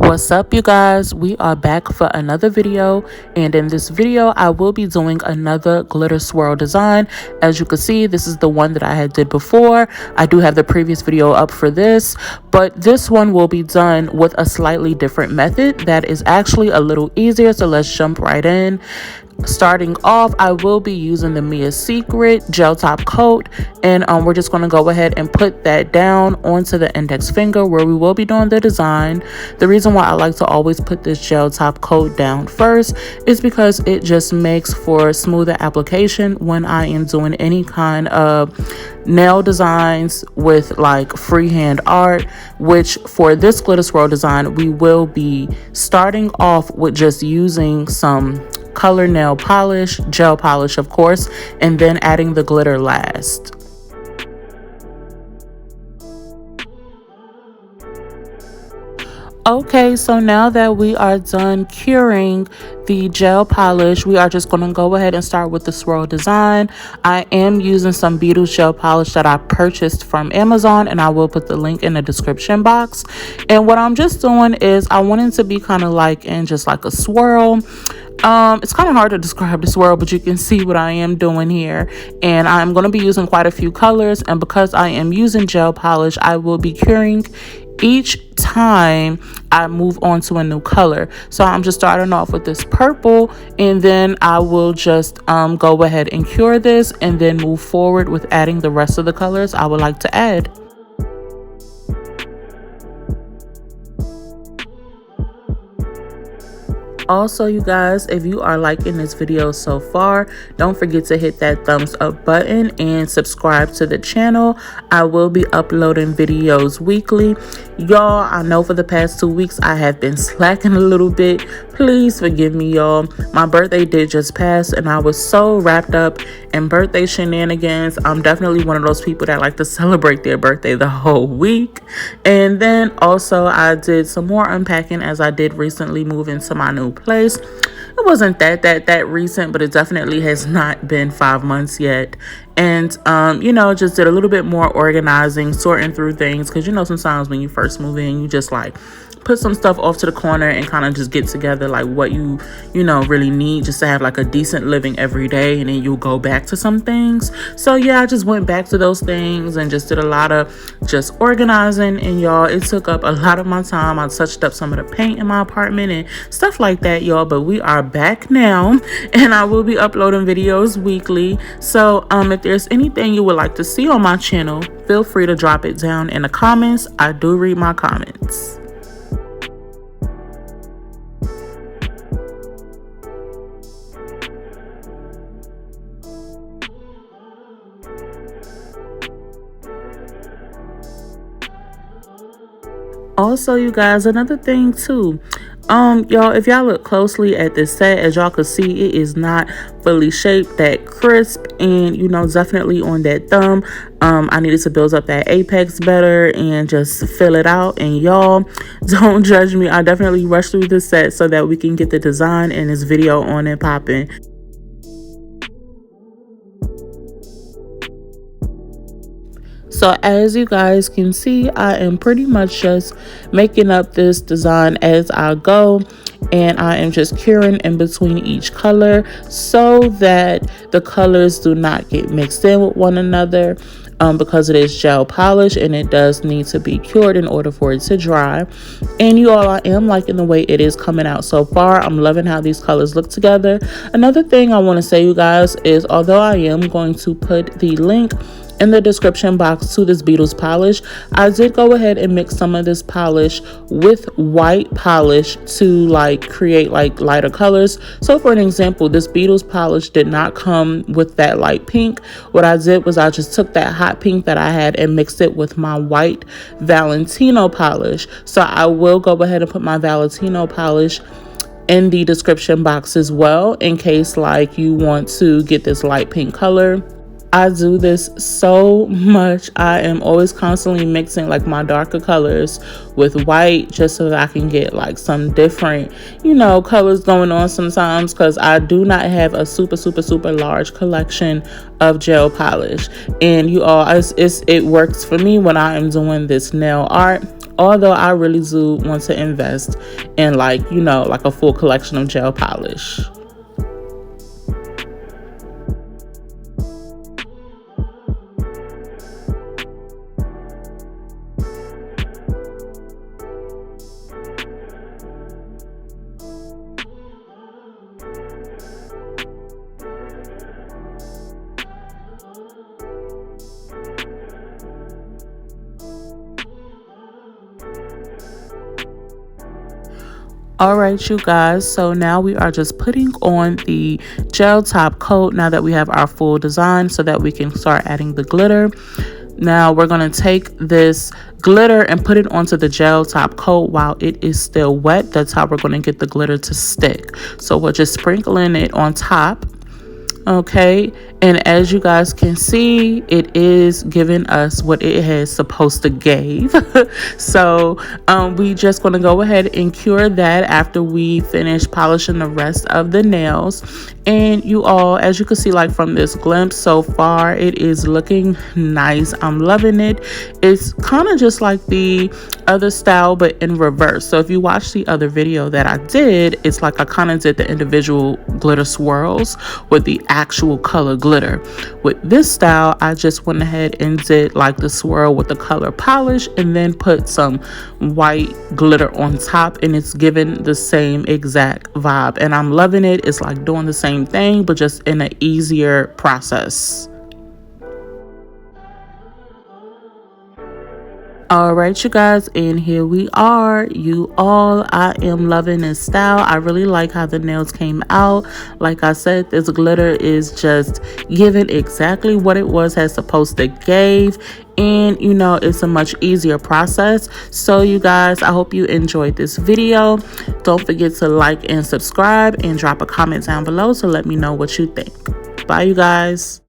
What's up, you guys? We are back for another video, and in this video I will be doing another glitter swirl design. As you can see, this is the one that I had did before. I do have the previous video up for this, but this one will be done with a slightly different method that is actually a little easier. So let's jump right in. Starting off, I will be using the Mia Secret gel top coat, and we're just going to go ahead and put that down onto the index finger where we will be doing the design. The reason why I like to always put this gel top coat down first is because it just makes for smoother application when I am doing any kind of nail designs with like freehand art, which for this glitter swirl design we will be starting off with just using some color nail polish, gel polish of course, and then adding the glitter last. Okay, so now that we are done curing the gel polish, we are just going to go ahead and start with the swirl design. I am using some Beetles gel polish that I purchased from Amazon, and I will put the link in the description box. And what I'm just doing is I want it to be kind of like in just like a swirl. It's kind of hard to describe the swirl, but you can see what I am doing here, and I'm going to be using quite a few colors. And because I am using gel polish, I will be curing each time I move on to a new color. So I'm just starting off with this purple, and then I will just go ahead and cure this and then move forward with adding the rest of the colors I would like to add. Also, you guys, if you are liking this video so far, don't forget to hit that thumbs up button and subscribe to the channel. I will be uploading videos weekly. Y'all, I know for the past 2 weeks I have been slacking a little bit. Please forgive me, y'all. My birthday did just pass, and I was so wrapped up in birthday shenanigans. I'm definitely one of those people that like to celebrate their birthday the whole week. And then also I did some more unpacking, as I did recently move into my new place. It wasn't that recent, but it definitely has not been 5 months yet. And you know, just did a little bit more organizing, sorting through things, because you know sometimes when you first move in, you just like put some stuff off to the corner and kind of just get together like what you know really need just to have like a decent living every day, and then you'll go back to some things. So yeah, I just went back to those things and just did a lot of just organizing, and y'all, it took up a lot of my time. I touched up some of the paint in my apartment and stuff like that, y'all, but we are back now, and I will be uploading videos weekly. So if there's anything you would like to see on my channel, feel free to drop it down in the comments. I do read my comments. Also, you guys, another thing too, y'all, if y'all look closely at this set, as y'all can see, it is not fully shaped, that crisp, and you know, definitely on that thumb. I needed to build up that apex better and just fill it out. And y'all, don't judge me, I definitely rushed through this set so that we can get the design and this video on and popping. So as you guys can see, I am pretty much just making up this design as I go, and I am just curing in between each color so that the colors do not get mixed in with one another, because it is gel polish and it does need to be cured in order for it to dry. And you all, I am liking the way it is coming out so far. I'm loving how these colors look together. Another thing I want to say, you guys, is although I am going to put the link in the description box to this Beetles polish, I did go ahead and mix some of this polish with white polish to like create like lighter colors. So for an example, this Beetles polish did not come with that light pink. What I did was I just took that hot pink that I had and mixed it with my white Valentino polish. So I will go ahead and put my Valentino polish in the description box as well, in case like you want to get this light pink color. I do this so much. I am always constantly mixing like my darker colors with white just so that I can get like some different, you know, colors going on sometimes, because I do not have a super large collection of gel polish. And you all, it works for me when I am doing this nail art. Although I really do want to invest in like, you know, like a full collection of gel polish. All right, you guys, so now we are just putting on the gel top coat now that we have our full design, so that we can start adding the glitter. Now we're going to take this glitter and put it onto the gel top coat while it is still wet. That's how we're going to get the glitter to stick. So we're just sprinkling it on top. Okay, and as you guys can see, it is giving us what it has supposed to give. So we just going to go ahead and cure that after we finish polishing the rest of the nails. And you all, as you can see, like from this glimpse so far, it is looking nice. I'm loving it. It's kind of just like the other style but in reverse. So if you watch the other video that I did, it's like I kind of did the individual glitter swirls with the actual color glitter. With this style, I just went ahead and did like the swirl with the color polish and then put some white glitter on top, and it's giving the same exact vibe, and I'm loving it. It's like doing the same thing but just in an easier process. All right, you guys, and here we are. You all, I am loving this style. I really like how the nails came out. Like I said, this glitter is just giving exactly what it was supposed to give, and you know, it's a much easier process. So you guys, I hope you enjoyed this video. Don't forget to like and subscribe and drop a comment down below to let me know what you think. Bye, you guys.